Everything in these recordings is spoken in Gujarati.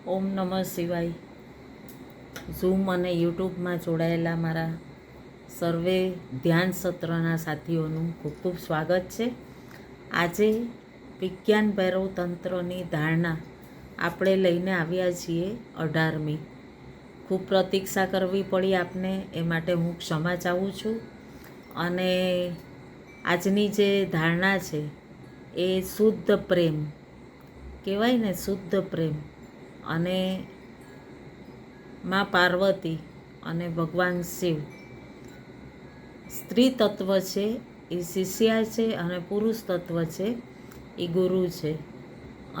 ઓમ નમઃ શિવાય. ઝૂમ અને યુટ્યુબમાં જોડાયેલા મારા સર્વે ધ્યાન સત્રના સાથીઓનું ખૂબ ખૂબ સ્વાગત છે. આજે વિજ્ઞાન ભૈરવ તંત્રની ધારણા આપણે લઈને આવ્યા છીએ 18મી. ખૂબ પ્રતીક્ષા કરવી પડી આપને, એ માટે હું ક્ષમા ચાહું છું. અને આજની જે ધારણા છે એ શુદ્ધ પ્રેમ કહેવાય ને, શુદ્ધ પ્રેમ. અને માં પાર્વતી અને ભગવાન શિવ, સ્ત્રી તત્વ છે એ શિષ્યા છે અને પુરુષ તત્વ છે એ ગુરુ છે.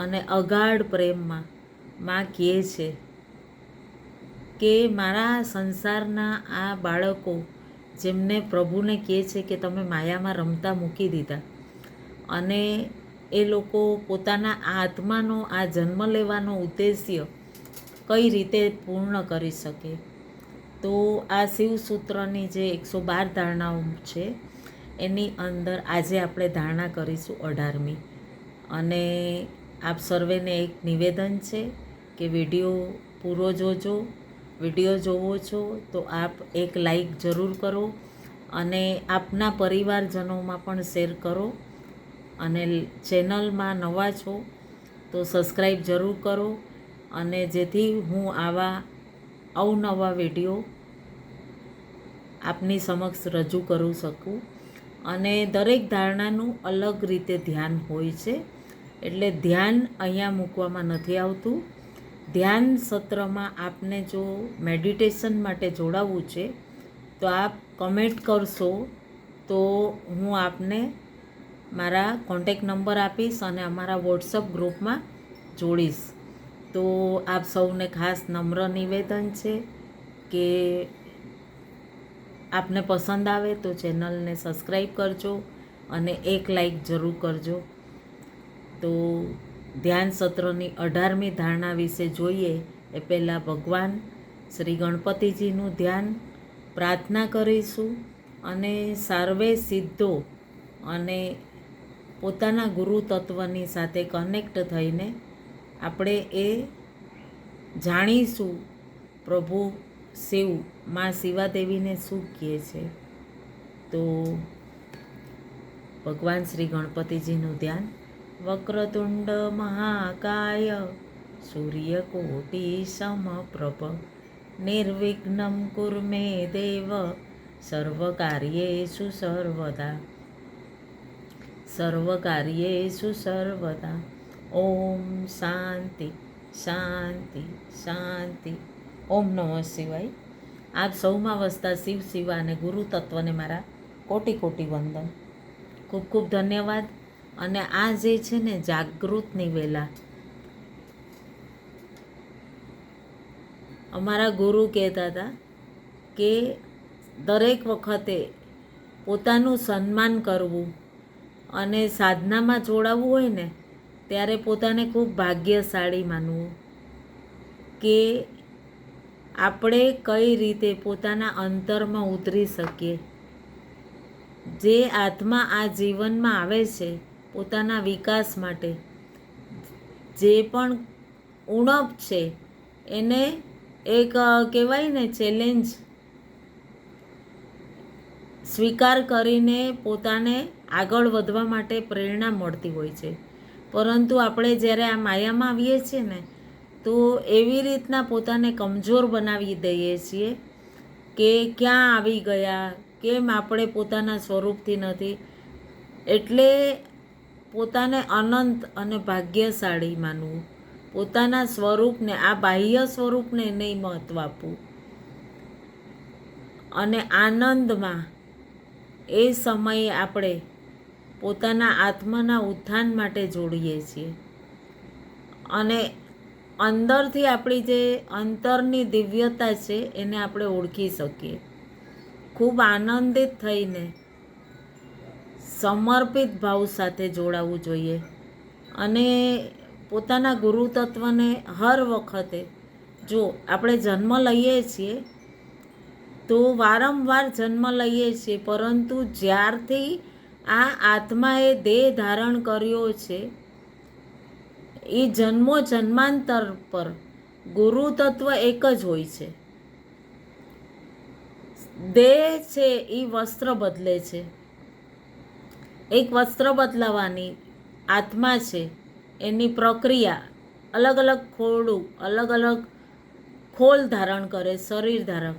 અને અગાઢ પ્રેમમાં માં કહે છે કે મારા સંસારના આ બાળકો જેમને પ્રભુને કહે છે કે તમે માયામાં રમતા મૂકી દીધા, અને એ લોકો પોતાના આત્માનો આ જન્મ લેવાનો ઉદ્દેશ્ય કઈ રીતે પૂર્ણ કરી શકે. તો આ શિવસૂત્રની જે 112 ધારણાઓ છે એની અંદર આજે આપણે ધારણા કરીશું 18મી. અને આપ સર્વેને એક નિવેદન છે કે વિડીયો પૂરો જોજો. વિડીયો જોવો છો તો આપ એક લાઈક જરૂર કરો અને આપના પરિવારજનોમાં પણ શેર કરો. અને ચેનલમાં નવા છો તો સબસ્ક્રાઈબ જરૂર કરો, અને જેથી હું આવા અવનવા વિડીયો આપની સમક્ષ રજૂ કરી શકું. અને દરેક ધારણાનું અલગ રીતે ધ્યાન હોય છે, એટલે ધ્યાન અહીંયા મૂકવામાં નથી આવતું. ધ્યાન સત્રમાં આપને જો મેડિટેશન માટે જોડાવવું છે તો આપ કમેન્ટ કરશો તો હું આપને મારા કોન્ટેક નંબર આપીશ અને અમારા વોટ્સઅપ ગ્રુપમાં જોડીશ. તો આપ સૌને ખાસ નમ્ર નિવેદન છે કે આપને પસંદ આવે તો ચેનલને સબસ્ક્રાઈબ કરજો અને એક લાઈક જરૂર કરજો. તો ધ્યાન સત્રની 18મી ધારણા વિશે જોઈએ એ પહેલાં ભગવાન શ્રી ગણપતિજીનું ધ્યાન પ્રાર્થના કરીશું. અને સર્વે સિદ્ધો અને પોતાના ગુરુ તત્વની સાથે કનેક્ટ થઈને આપણે એ જાણીશું પ્રભુ શિવ માં શિવાદેવીને શું કહે છે. તો ભગવાન શ્રી ગણપતિજીનું ધ્યાન. વક્રતુંડ મહાકાય સૂર્યકોટી સમપ્રભ નિર્વિઘ્નમ કુરુ મે દેવ સર્વકાર્યેષુ સર્વદા. સર્વકાર્યેષુ સર્વદા. ઓમ શાંતિ શાંતિ શાંતિ. ઓમ નમઃ શિવાય. આપ સૌમાં વસતા શિવ શિવા અને ગુરુ તત્વને મારા કોટી કોટી વંદન. ખૂબ ખૂબ ધન્યવાદ. અને આ જે છે ને જાગૃતની વેલા, અમારા ગુરુ કહેતા હતા કે દરેક વખતે પોતાનું સન્માન કરવું અને સાધનામાં જોડાવવું હોય ને ત્યારે પોતાને ખૂબ ભાગ્યશાળી માનવું. કે આપણે કઈ રીતે પોતાના અંતરમાં ઉતરી શકીએ. જે આત્મા આ જીવનમાં આવે છે પોતાના વિકાસ માટે, જે પણ ઉણપ છે એને એક કહેવાય ને ચેલેન્જ સ્વીકાર કરીને પોતાને આગળ વધવા માટે પ્રેરણા મળતી હોય છે. પરંતુ આપણે જ્યારે આ માયામાં આવીએ છીએ ને તો એવી રીતના પોતાને કમજોર બનાવી દઈએ છીએ કે ક્યાં આવી ગયા, કેમ આપણે પોતાના સ્વરૂપથી નથી. એટલે પોતાને અનંત અને ભાગ્યશાળી માનવું, પોતાના સ્વરૂપને, આ બાહ્ય સ્વરૂપને નહીં મહત્ત્વ આપવું. અને આનંદમાં એ સમયે આપણે પોતાના આત્માના ઉત્થાન માટે જોડીએ છીએ. અને અંદરથી આપણી જે અંતરની દિવ્યતા છે એને આપણે ઓળખી શકીએ. ખૂબ આનંદિત થઈને સમર્પિત ભાવ સાથે જોડાવવું જોઈએ. અને પોતાના ગુરુ તત્વને હર વખતે, જો આપણે જન્મ લઈએ છીએ તો વારંવાર જન્મ લઈએ છીએ, પરંતુ જ્યારથી આ આત્માએ દેહ ધારણ કર્યો છે એ જન્મો જન્માંતર પર ગુરુ તત્વ એક જ હોય છે. દેહ છે એ વસ્ત્ર બદલે છે. એક વસ્ત્ર બદલાવાની આત્મા છે એની પ્રક્રિયા અલગ અલગ ખોળું અલગ અલગ ખોલ ધારણ કરે, શરીર ધારણ.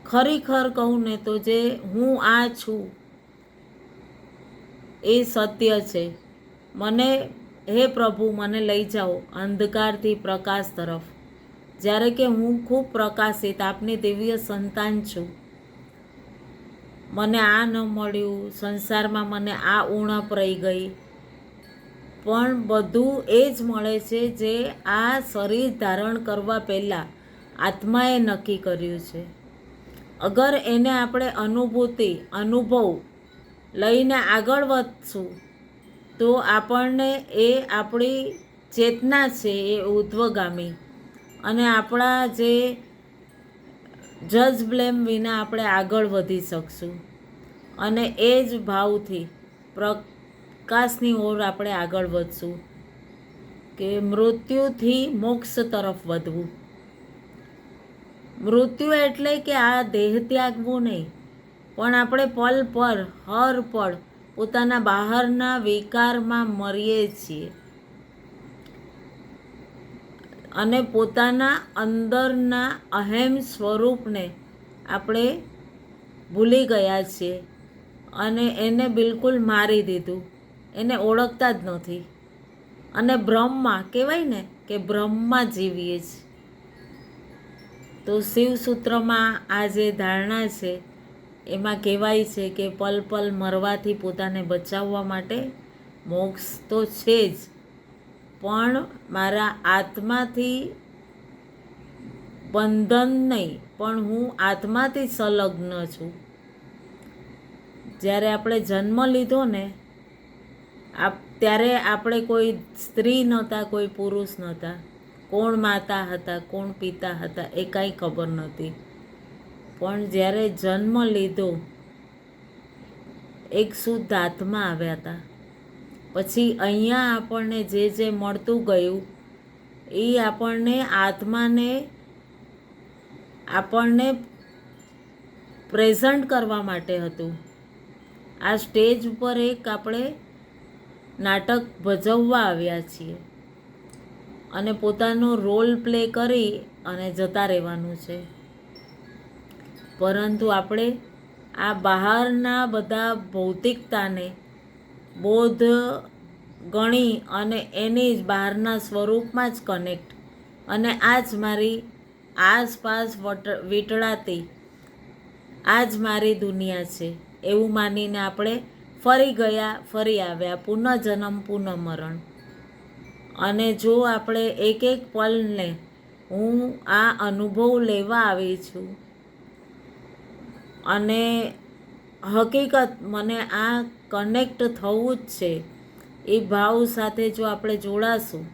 ખરેખર કહું ને તો જે હું આ છું એ સત્ય છે. મને હે પ્રભુ મને લઈ જાઓ અંધકારથી પ્રકાશ તરફ. જ્યારે કે હું ખૂબ પ્રકાશિત આપની દિવ્ય સંતાન છું. મને આ ન મળ્યું, સંસારમાં મને આ ઉણપ રહી ગઈ, પણ બધું એ જ મળે છે જે આ શરીર ધારણ કરવા પહેલાં આત્માએ નક્કી કર્યું છે. અગર એને આપણે અનુભવ લઈને આગળ વધશું તો આપણને એ આપણી ચેતના છે એ ઉર્ધ્વગામી, અને આપણા જે જજ બ્લેમ વિના આપણે આગળ વધી શકશું, અને એ જ ભાવથી પ્રકાશની ઓર આપણે આગળ વધશું કે મૃત્યુથી મોક્ષ તરફ વધવું. મૃત્યુ એટલે કે આ દેહ ત્યાગવું નહીં, પણ આપણે પલ પર હર પળ પોતાના બહારના વિકારમાં મરીએ છીએ અને પોતાના અંદરના અહેમ સ્વરૂપને આપણે ભૂલી ગયા છીએ અને એને બિલકુલ મારી દીધું, એને ઓળખતા જ નથી. અને બ્રહ્મમાં કહેવાય ને કે બ્રહ્મમાં જીવીએ છીએ. તો શિવસૂત્રમાં આ જે ધારણા છે એમાં કહેવાય છે કે પલ પલ મરવાથી પોતાને બચાવવા માટે મોક્ષ તો છે જ, પણ મારા આત્માથી બંધન નહીં, પણ હું આત્માથી સંલગ્ન છું. જ્યારે આપણે જન્મ લીધો ને ત્યારે આપણે કોઈ સ્ત્રી નહોતા, કોઈ પુરુષ નહોતા, કોણ માતા હતા કોણ પિતા હતા એ કાંઈ ખબર નહોતી. પણ જ્યારે જન્મ લીધો એક શુદ્ધ આત્મા આવ્યા હતા. પછી અહીંયા આપણને જે જે મળતું ગયું એ આપણને આત્માને આપણને પ્રેઝન્ટ કરવા માટે હતું. આ સ્ટેજ ઉપર એક આપણે નાટક ભજવવા આવ્યા છીએ અને પોતાનો રોલ પ્લે કરી અને જતા રહેવાનું છે. પરંતુ આપણે આ બહારના બધા ભૌતિકતાને બોધ ગણી અને એની જ બહારના સ્વરૂપમાં જ કનેક્ટ, અને આ જ મારી આસપાસ વીંટળાતી આ જ મારી દુનિયા છે એવું માનીને આપણે ફરી ગયા ફરી આવ્યા, પુનઃજન્મ પુનઃમરણ. અને જો આપણે એક એક પલને હું આ અનુભવ લેવા આવી છું અને હકીકત મને આ કનેક્ટ થવું જ છે એ ભાવ સાથે જો આપણે જોડાશું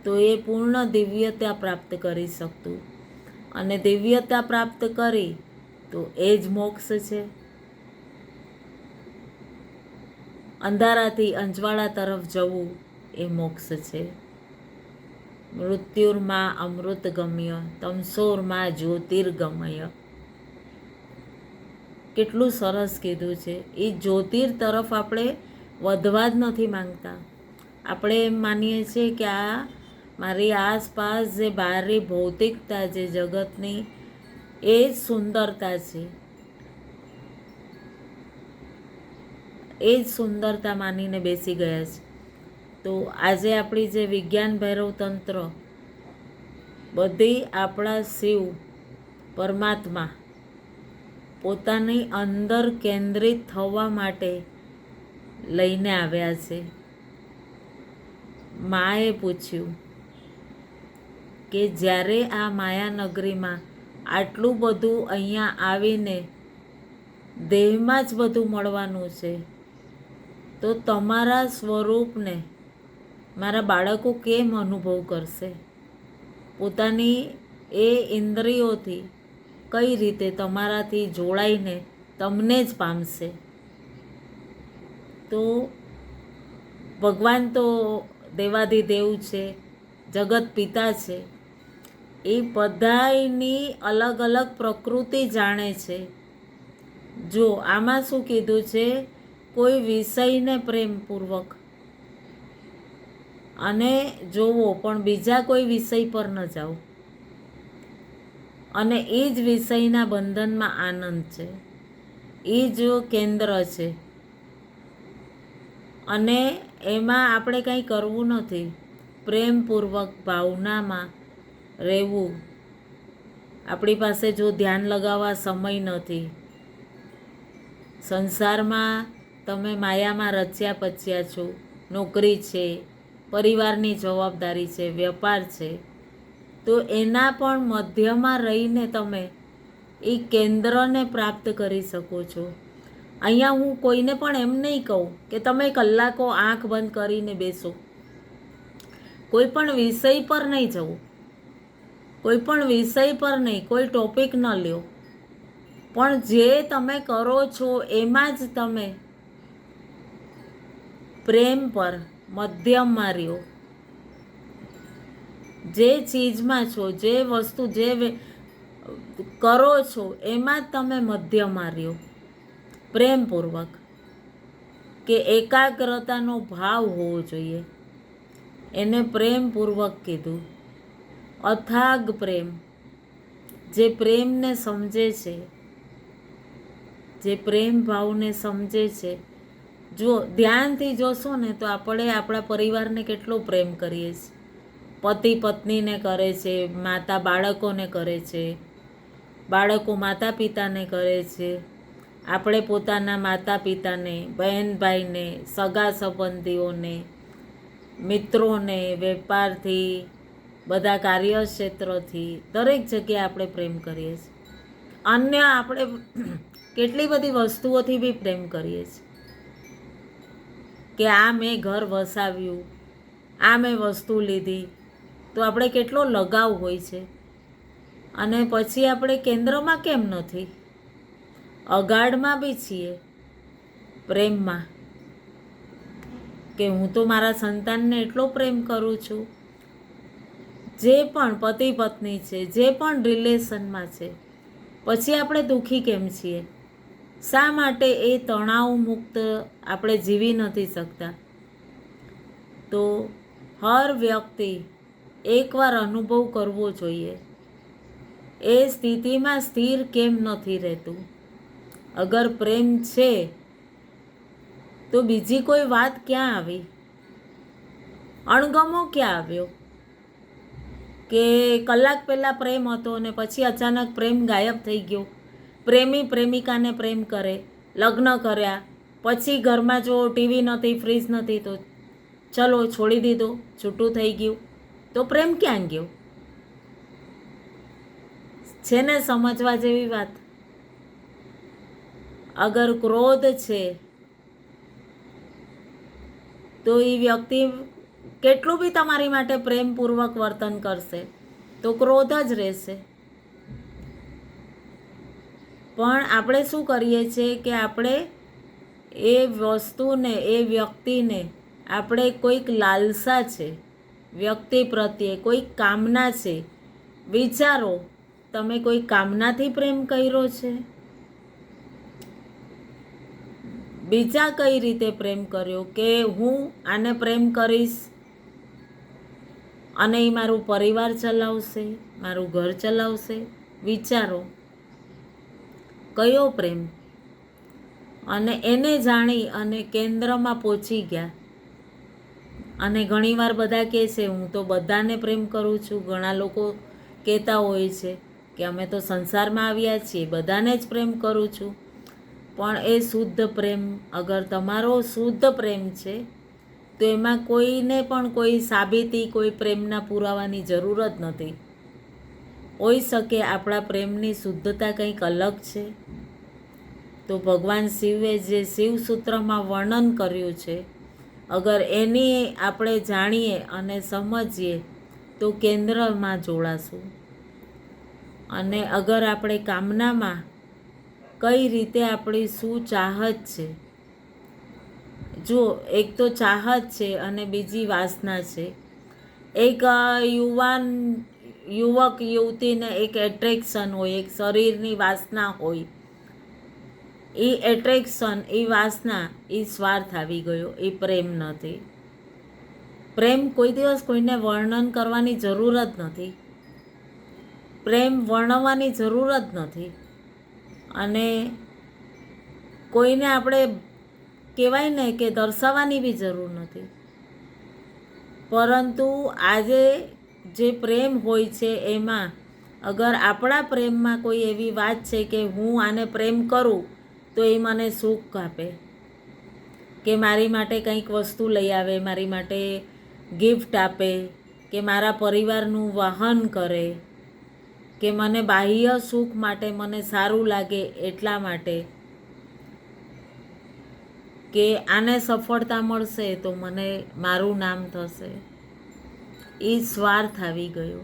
તો એ પૂર્ણ દિવ્યતા પ્રાપ્ત કરી શકતું, અને દિવ્યતા પ્રાપ્ત કરી તો એ જ મોક્ષ છે. અંધારાથી અંજવાળા તરફ જવું એ મોક્ષ છે. મૃત્યુર્માં અમૃતગમ્ય તમસોરમાં જ્યોતિર્ગમય. કેટલું સરસ કીધું છે. એ જ્યોતિર તરફ આપણે વધવા જ નથી માંગતા. આપણે એમ માનીએ છીએ કે આ મારી આસપાસ જે બહારની ભૌતિકતા જે જગતની એ જ સુંદરતા છે, એ જ સુંદરતા માનીને બેસી ગયા છે. તો આજે આપણી જે વિજ્ઞાન ભૈરવ તંત્ર બધી આપણા શિવ પરમાત્મા પોતાની અંદર કેન્દ્રિત થવા માટે લઈને આવ્યા છે. માએ પૂછ્યું કે જ્યારે આ માયાનગરીમાં આટલું બધું અહીંયા આવીને દેહમાં જ બધું મળવાનું છે, તો તમારા સ્વરૂપને મારા બાળકો કેમ અનુભવ કરશે? પોતાની એ ઇન્દ્રિયોથી કઈ રીતે તમારાથી જોડાઈને તમને જ પામશે? તો ભગવાન તો દેવાધિદેવ છે, જગત પિતા છે, એ બધાની અલગ અલગ પ્રકૃતિ જાણે છે. જો આમાં શું કીધું છે, કોઈ વિષયને પ્રેમપૂર્વક અને જોવો, પણ બીજા કોઈ વિષય પર ન જાઓ. અને એ જ વિષયના બંધનમાં આનંદ છે, એ જો કેન્દ્ર છે. અને એમાં આપણે કંઈ કરવું નથી, પ્રેમપૂર્વક ભાવનામાં રહેવું. આપણી પાસે જો ધ્યાન લગાવવા સમય નથી, સંસારમાં તમે માયામાં રચ્યા પચ્યા છો, નોકરી છે, પરિવારની જવાબદારી છે, વેપાર છે, તો એના પણ મધ્યમાં રહીને તમે એ કેન્દ્રને પ્રાપ્ત કરી શકો છો. અહીંયા હું કોઈને પણ એમ નહીં કહું કે તમે કલાકો આંખ બંધ કરીને બેસો, કોઈ પણ વિષય પર નહીં જવું, કોઈ પણ વિષય પર નહીં, કોઈ ટોપિક ન લ્યો, પણ જે તમે કરો છો એમાં જ તમે પ્રેમ પર મધ્યમમાં રહ્યો. જે ચીજમાં છો, જે વસ્તુ જે કરો છો એમાં જ તમે મધ્યમાં રહ્યો, પ્રેમપૂર્વક. કે એકાગ્રતાનો ભાવ હોવો જોઈએ, એને પ્રેમપૂર્વક કીધું. અથાગ પ્રેમ, જે પ્રેમને સમજે છે, જે પ્રેમ ભાવને સમજે છે. જો ધ્યાનથી જોશો ને તો આપણે આપણા પરિવારને કેટલો પ્રેમ કરીએ છીએ. પતિ પત્નીને કરે છે, માતા બાળકોને કરે છે, બાળકો માતા પિતાને કરે છે, આપણે પોતાના માતા પિતાને, બહેન ભાઈને, સગા સંબંધીઓને, મિત્રોને, વેપારથી, બધા કાર્યક્ષેત્રથી, દરેક જગ્યાએ આપણે પ્રેમ કરીએ છીએ. અન્ય આપણે કેટલી બધી વસ્તુઓથી બી પ્રેમ કરીએ છીએ, કે આ મેં ઘર વસાવ્યું, આ મેં વસ્તુ લીધી, તો આપણે કેટલો લગાવ હોય છે. અને પછી આપણે કેન્દ્રમાં કેમ નથી? અગાડમાં બી છીએ પ્રેમમાં, કે હું તો મારા સંતાનને એટલો પ્રેમ કરું છું. જે પણ પતિ પત્ની છે, જે પણ રિલેશનમાં છે, પછી આપણે દુઃખી કેમ છીએ? શા માટે એ તણાવ મુક્ત આપણે જીવી નથી શકતા? તો હર વ્યક્તિ એકવાર અનુભવ કરવો જોઈએ, એ સ્થિતિમાં સ્થિર કેમ નથી રહેતું. અગર પ્રેમ છે તો બીજી કોઈ વાત ક્યાં આવી? અણગમો ક્યાં આવ્યો? કે કલાક પહેલાં પ્રેમ હતો અને પછી અચાનક પ્રેમ ગાયબ થઈ ગયો. પ્રેમી પ્રેમિકાને પ્રેમ કરે, લગ્ન કર્યા, પછી ઘરમાં જો ટીવી નથી, ફ્રીજ નથી, તો ચલો છોડી દીધો, છૂટું થઈ ગયું, તો પ્રેમ ક્યાં ગયો? છે ને સમજવા જેવી વાત. અગર ક્રોધ છે તો એ વ્યક્તિ કેટલું બી તમારી માટે પ્રેમપૂર્વક વર્તન કરશે તો ક્રોધ જ રહેશે. પણ આપણે શું કરીએ છીએ કે આપણે એ વસ્તુને, એ વ્યક્તિને, આપણે કોઈક લાલસા છે વ્યક્તિ પ્રત્યે, કોઈક કામના છે. વિચારો, તમે કોઈ કામનાથી પ્રેમ કર્યો છે? બીજા કઈ રીતે પ્રેમ કર્યો કે હું આને પ્રેમ કરીશ અને એ મારું પરિવાર ચલાવશે, મારું ઘર ચલાવશે? વિચારો કયો પ્રેમ? અને એને જાણી અને કેન્દ્રમાં પહોંચી ગયા. અને ઘણીવાર બધા કહે છે હું તો બધાને પ્રેમ કરું છું. ઘણા લોકો કહેતા હોય છે કે અમે તો સંસારમાં આવ્યા છીએ, બધાને જ પ્રેમ કરું છું. પણ એ શુદ્ધ પ્રેમ, અગર તમારો શુદ્ધ પ્રેમ છે તો એમાં કોઈને પણ કોઈ સાબિતી, કોઈ પ્રેમના પુરાવાની જરૂર જ નથી. હોઈ શકે આપણા પ્રેમની શુદ્ધતા કંઈક અલગ છે. તો ભગવાન શિવે જે શિવસૂત્રમાં વર્ણન કર્યું છે, અગર એની આપણે જાણીએ અને સમજીએ તો કેન્દ્રમાં જોડાશું. અને અગર આપણે કામનામાં કઈ રીતે આપણી શું ચાહત છે, જો એક તો ચાહત છે અને બીજી વાસના છે. એક યુવક યુવતીને એક એટ્રેક્શન હોય, એક શરીરની વાસના હોય, એ એટ્રેક્શન, એ વાસના, એ સ્વાર્થ આવી ગયો, એ પ્રેમ નથી. પ્રેમ કોઈ દિવસ કોઈને વર્ણન કરવાની જરૂર જ નથી, પ્રેમ વર્ણવવાની જરૂર જ નથી. અને કોઈને આપણે કહેવાય ને કે દર્શાવવાની બી જરૂર નથી. પરંતુ આજે જે પ્રેમ હોય છે એમાં અગર આપણા પ્રેમમાં કોઈ એવી વાત છે કે હું આને પ્રેમ કરું તો એ મને સુખ આપે, કે મારી માટે કંઈક વસ્તુ લઈ આવે, મારી માટે ગિફ્ટ આપે, કે મારા પરિવારનું વહન કરે, કે મને બાહ્ય સુખ માટે મને સારું લાગે એટલા માટે, કે આને સફળતા મળશે તો મને મારું નામ થશે, એ સ્વાર્થ આવી ગયો.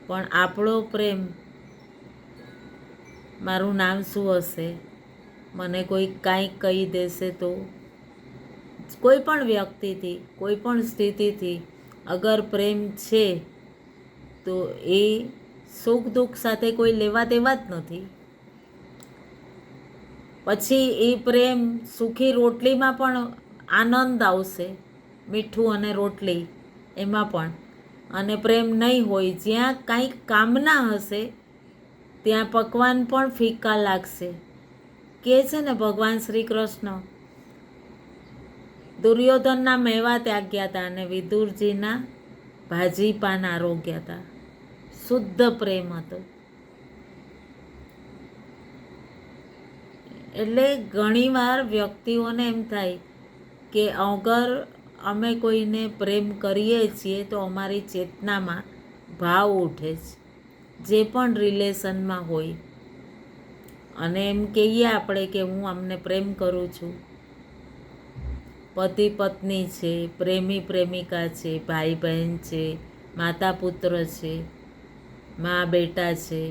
પણ આપણો પ્રેમ, મારું નામ શું હશે, મને કોઈ કાંઈક કહી દેશે તો, કોઈ પણ વ્યક્તિથી, કોઈ પણ સ્થિતિથી અગર પ્રેમ છે તો એ સુખ દુઃખ સાથે કોઈ લેવા દેવા જ નથી. પછી એ પ્રેમ સુખી રોટલીમાં પણ આનંદ આવશે, મીઠું અને રોટલી એમાં પણ. અને પ્રેમ નહીં હોય, જ્યાં કાંઈક કામના હશે ત્યાં પકવાન પણ ફીકા લાગશે. કહે છે ને ભગવાન શ્રી કૃષ્ણ દુર્યોધનના મેવા ત્યાગ્યા હતા અને વિદુરજીના ભાજી પાન આરોગ્યા હતા. શુદ્ધ પ્રેમ હતો. એટલે ઘણીવાર વ્યક્તિઓને એમ થાય કે અગર અમે કોઈને પ્રેમ કરીએ છીએ તો અમારી ચેતનામાં ભાવ ઉઠે છે, જે પણ રિલેશનમાં હોય. અને એમ કહીએ આપણે કે હું અમને પ્રેમ કરું છું, પતિ પત્ની છે, પ્રેમી પ્રેમિકા છે, ભાઈ બહેન છે, માતા પુત્ર છે, મા બેટા છે,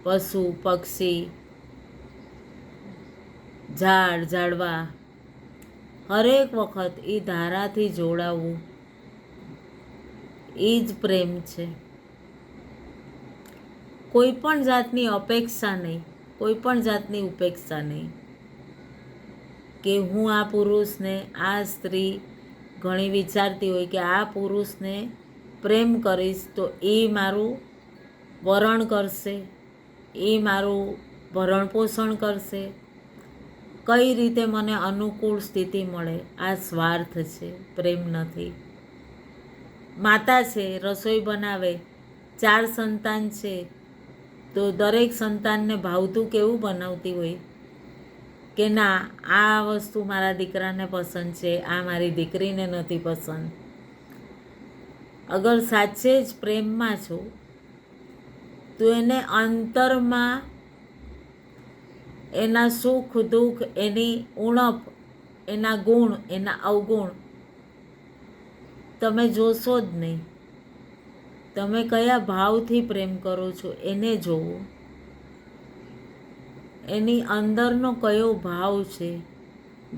પશુ પક્ષી, ઝાડ ઝાડવા, હરેક વખત એ ધારાથી જોડાવું, એ જ પ્રેમ છે. કોઈ પણ જાતની અપેક્ષા નહીં, કોઈ પણ જાતની ઉપેક્ષા નહીં, કે હું આ પુરુષને, આ સ્ત્રી ઘણી વિચારતી હોય કે આ પુરુષને પ્રેમ કરીશ તો એ મારું વરણ કરશે, એ મારું ભરણ પોષણ કરશે, કઈ રીતે મને અનુકૂળ સ્થિતિ મળે. આ સ્વાર્થ છે, પ્રેમ નથી. માતા છે, રસોઈ બનાવે, 4 સંતાન છે તો દરેક સંતાનને ભાવતું કેવું બનાવતી હોય કે ના આ વસ્તુ મારા દીકરાને પસંદ છે, આ મારી દીકરીને નથી પસંદ. અગર સાચે જ પ્રેમમાં છો તો એને અંતરમાં એના સુખ દુઃખ, એની ઉણપ, એના ગુણ, એના અવગુણ તમે જોશો જ નહીં. તમે કયા ભાવથી પ્રેમ કરો છો એને જોવો, એની અંદરનો કયો ભાવ છે.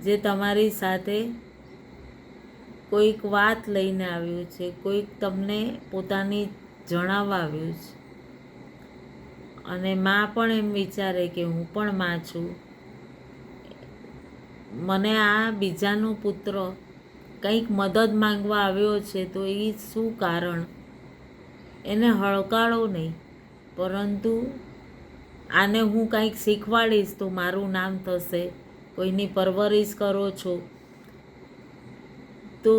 જે તમારી સાથે કોઈક વાત લઈને આવ્યું છે, કોઈક તમને પોતાની જણાવવા આવ્યું છે, અને માં પણ એમ વિચારે કે હું પણ માં છું, મને આ બીજાનો પુત્ર કંઈક મદદ માંગવા આવ્યો છે તો એ શું કારણ, એને હળકાળો નહીં, પરંતુ આને હું કંઈક શીખવાડીશ તો મારું નામ થશે. કોઈની પરવરિશ કરો છો તો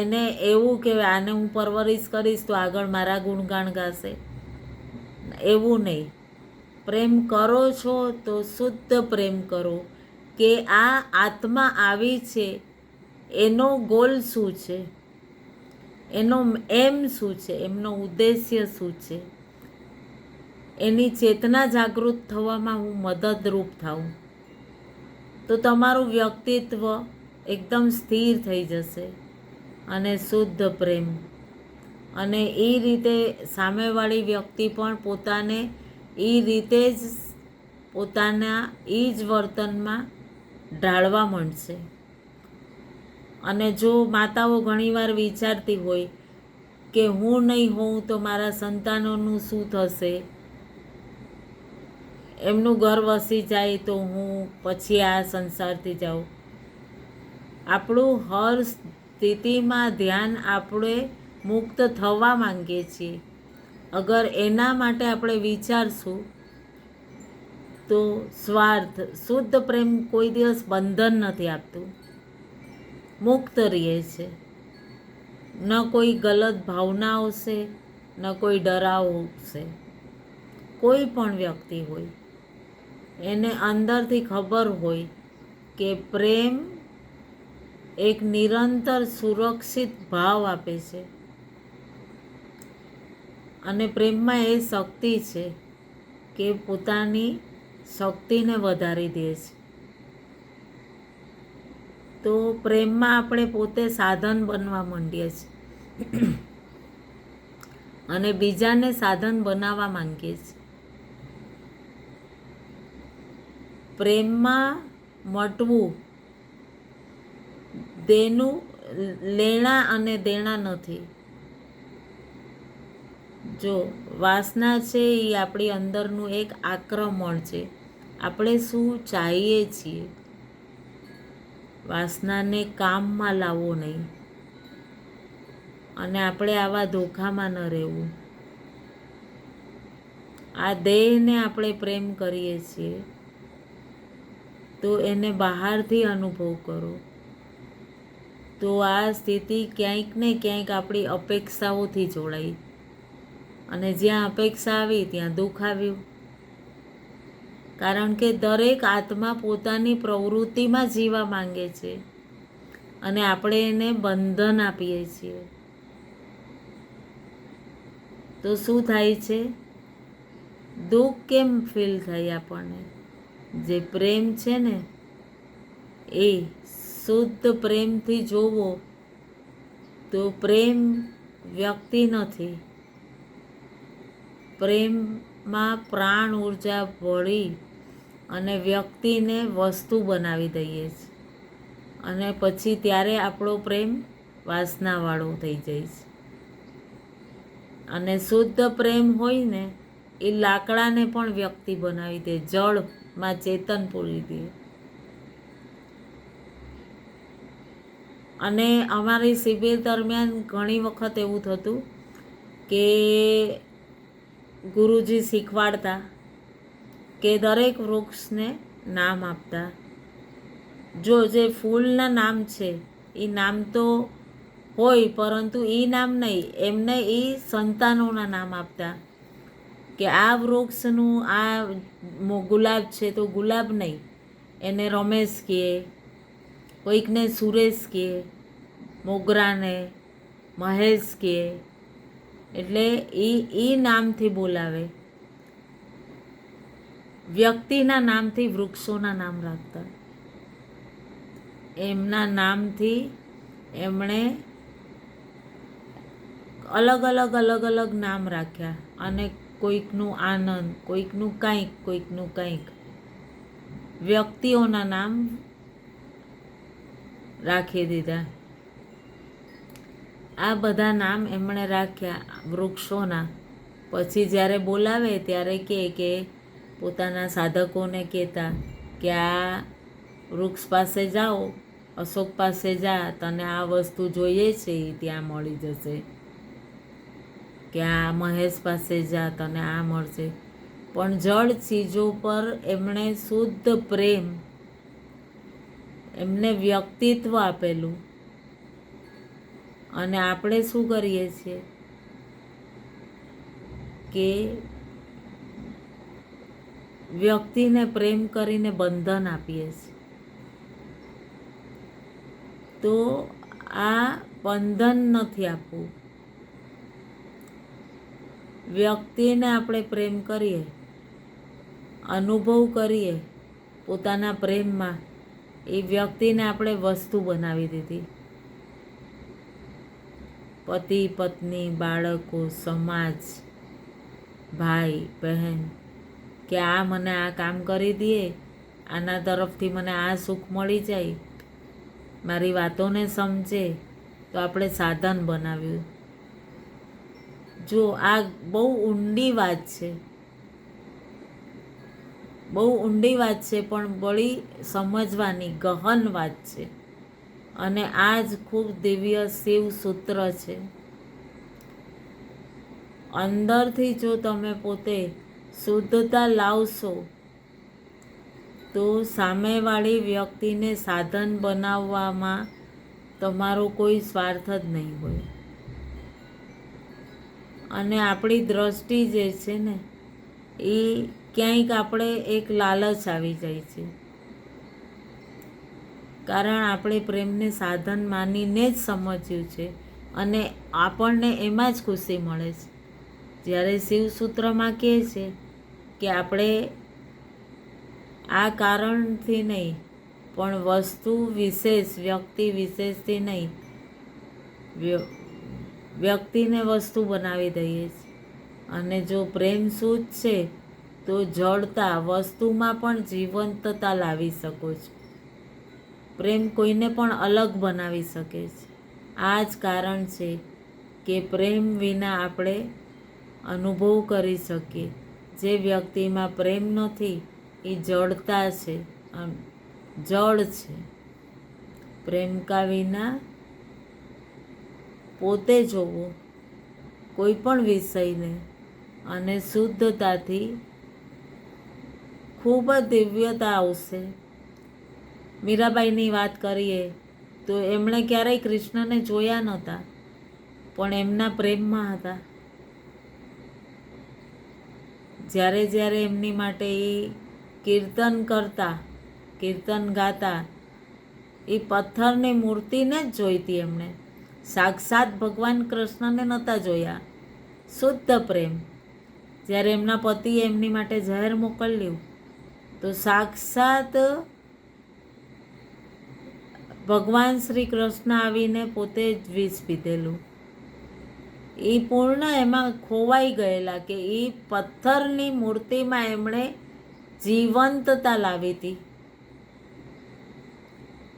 એને એવું કે આને હું પરવરિશ કરીશ તો આગળ મારા ગુણગાન ગાશે, એવું નહીં. પ્રેમ કરો છો તો શુદ્ધ પ્રેમ કરો, કે આ આત્મા આવી છે એનો ગોલ શું છે, એનો એમ શું છે, એમનો ઉદ્દેશ્ય શું છે, એની ચેતના જાગૃત થવામાં હું મદદરૂપ થાઉં તો તમારું વ્યક્તિત્વ એકદમ સ્થિર થઈ જશે. અને શુદ્ધ પ્રેમ, અને એ રીતે સામેવાળી વ્યક્તિ પણ પોતાને એ રીતે જ પોતાના એ જ વર્તનમાં ઢાળવા માંડશે. અને જો માતાઓ ઘણીવાર વિચારતી હોય કે હું નહીં હોઉં તો મારા સંતાનોનું શું થશે, એમનું ઘર વસી જાય તો હું પછી આ સંસારથી જાઉં. આપણું હર સ્થિતિમાં ધ્યાન આપણે મુક્ત થવા માંગીએ છીએ. અગર એના માટે આપણે વિચારશું તો સ્વાર્થ, શુદ્ધ પ્રેમ કોઈ દિવસ બંધન નથી આપતું, મુક્ત રહે છે. ન કોઈ ગલત ભાવનાઓ છે, ન કોઈ ડરાવો છે. કોઈ પણ વ્યક્તિ હોય એને અંદરથી ખબર હોય કે પ્રેમ એક નિરંતર સુરક્ષિત ભાવ આપે છે અને પ્રેમમાં એ શક્તિ છે કે પોતાની શક્તિને વધારી દે છે. તો પ્રેમમાં આપણે પોતે સાધન બનવા માંડીએ છીએ અને બીજાને સાધન બનાવવા માંગીએ છીએ. પ્રેમમાં મટવું લેણા અને દેણા નથી. જો વાસના છે એ આપણી અંદરનું એક આક્રમણ છે. આપણે શું ચાહીએ છીએ, વાસનાને કામમાં લાવવો નહીં અને આપણે આવા ધોખામાં ન રહેવું. આ દેહને આપણે પ્રેમ કરીએ છીએ તો એને બહારથી અનુભવ કરો. તો આ સ્થિતિ ક્યાંક ને ક્યાંક આપણી અપેક્ષાઓથી જોડાઈ અને જ્યાં અપેક્ષા આવી ત્યાં દુઃખ આવ્યું. કારણ કે દરેક આત્મા પોતાની પ્રવૃત્તિમાં જીવવા માંગે છે અને આપણે એને બંધન આપીએ છીએ. તો શું થાય છે? દુઃખ કેમ ફીલ થાય આપણને? જે પ્રેમ છે ને એ શુદ્ધ પ્રેમથી જોવો તો પ્રેમ વ્યક્તિ નથી. પ્રેમમાં પ્રાણ ઉર્જા ભળી અને વ્યક્તિને વસ્તુ બનાવી દઈએ છીએ અને પછી ત્યારે આપણો પ્રેમ વાસનાવાળો થઈ જાય છે. અને શુદ્ધ પ્રેમ હોય ને એ લાકડાને પણ વ્યક્તિ બનાવી દે, જળમાં ચેતન પૂરી દે. અને અમારી શિબિર દરમિયાન ઘણી વખત એવું થતું કે ગુરુજી શીખવાડતા કે દરેક વૃક્ષને નામ આપતા. જો જે ફૂલના નામ છે એ નામ તો હોય પરંતુ એ નામ નહીં, એમને એ સંતાનોના નામ આપતા કે આ વૃક્ષનું આ ગુલાબ છે તો ગુલાબ નહીં, એને રમેશ કહે, કોઈકને સુરેશ કહે, મોગરાને મહેશ કહે. એટલે એ નામથી બોલાવે. વ્યક્તિના નામથી વૃક્ષોના નામ રાખતા. એમના નામથી એમણે અલગ અલગ નામ રાખ્યા અને કોઈકનું આનંદ, કોઈકનું કંઈક, કોઈકનું કંઈક. વ્યક્તિઓના નામ રાખી દીધા. આ બધા નામ એમણે રાખ્યા વૃક્ષોના. પછી જ્યારે બોલાવે ત્યારે કે પોતાના સાધકોને કહેતા કે આ વૃક્ષ પાસે જાઓ, અશોક પાસે જા, તને આ વસ્તુ જોઈએ છે એ ત્યાં મળી જશે. કે આ મહેશ પાસે જા, તને આ મળશે. પણ જળ ચીજો પર એમણે શુદ્ધ પ્રેમ, એમને વ્યક્તિત્વ આપેલું. અને આપણે શું કરીએ છીએ કે વ્યક્તિને પ્રેમ કરીને બંધન આપીએ છીએ. તો આ બંધન નથી આપવું. વ્યક્તિને આપણે પ્રેમ કરીએ, અનુભવ કરીએ પોતાના પ્રેમમાં, એ વ્યક્તિને આપણે વસ્તુ બનાવી દીધી. પતિ, પત્ની, બાળકો, સમાજ, ભાઈ, બહેન, કે આ મને આ કામ કરી દે, આના તરફથી મને આ સુખ મળી જાય, મારી વાતોને સમજે, તો આપણે સાધન બનાવ્યું. જો આ બહુ ઊંડી વાત છે, બહુ ઊંડી વાત છે, પણ બળી સમજવાની ગહન વાત છે. અને આ જ ખૂબ દિવ્ય શિવ સૂત્ર છે. અંદરથી જો તમે પોતે શુદ્ધતા લાવશો તો સામેવાળી વ્યક્તિને સાધન બનાવવામાં તમારો કોઈ સ્વાર્થ જ નહીં હોય. અને આપણી દ્રષ્ટિ જે છે ને એ ક્યાંક આપણે એક લાલચ આવી જાય છે, કારણ આપણે પ્રેમને સાધન માનીને જ સમજ્યું છે અને આપણને એમાં જ ખુશી મળે છે. જ્યારે શિવસૂત્રમાં કહે છે કે આપણે આ કારણથી નહીં, પણ વસ્તુ વિશેષ, વ્યક્તિ વિશેષથી નહીં, વ્યક્તિને વસ્તુ બનાવી દઈએ છીએ. અને જો પ્રેમ શુદ્ધ છે તો જડતા વસ્તુમાં પણ જીવંતતા લાવી શકો છો. પ્રેમ કોઈને પણ અલગ બનાવી શકે છે. આ જ કારણ છે કે પ્રેમ વિના આપણે અનુભવ કરી શકીએ. જે વ્યક્તિમાં પ્રેમ નથી એ જડતા છે, જળ છે. પ્રેમ કા વિના પોતે જોવો કોઈ પણ વિષયને અને શુદ્ધતાથી ખૂબ જ દિવ્યતા આવશે. મીરાબાઈની વાત કરીએ તો એમણે ક્યારેય કૃષ્ણને જોયા નહોતા, પણ એમના પ્રેમમાં હતા. જ્યારે જ્યારે એમની માટે એ કીર્તન કરતા, કીર્તન ગાતા, એ પથ્થરની મૂર્તિને જ જોઈતી એમણે. સાક્ષાત ભગવાન કૃષ્ણને નહોતા જોયા. શુદ્ધ પ્રેમ. જ્યારે એમના પતિએ એમની માટે ઝેર મોકલ્યું તો સાક્ષાત ભગવાન શ્રી કૃષ્ણ આવીને પોતે જ વિષ પીધેલું. એ પૂર્ણ એમાં ખોવાઈ ગયેલા કે એ પથ્થરની મૂર્તિમાં એમણે જીવંતતા લાવી હતી.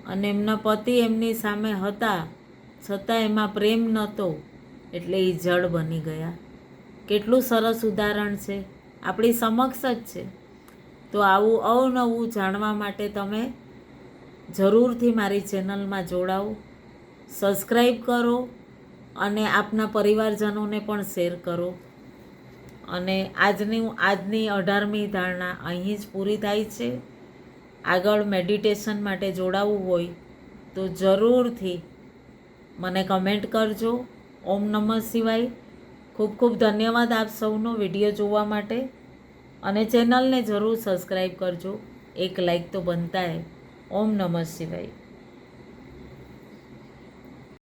અને એમના પતિ એમની સામે હતા છતાં એમાં પ્રેમ નહોતો, એટલે એ જડ બની ગયા. કેટલું સરસ ઉદાહરણ છે, આપણી સમક્ષ જ છે. તો આવું અવનવું જાણવા માટે તમે જરૂરથી મારી ચેનલમાં જોડાઓ, સબસ્ક્રાઈબ કરો અને આપના પરિવારજનોને પણ શેર કરો. અને આજની 18મી ધારણા અહીં જ પૂરી થાય છે. આગળ મેડિટેશન માટે જોડાવવું હોય તો જરૂરથી મને કમેન્ટ કરજો. ઓમ નમઃ શિવાય. ખૂબ ખૂબ ધન્યવાદ આપ સૌનો વિડીયો જોવા માટે. અને ચેનલને જરૂર સબસ્ક્રાઈબ કરજો. એક લાઈક તો બનતા હે. ઓમ નમઃ શિવાય.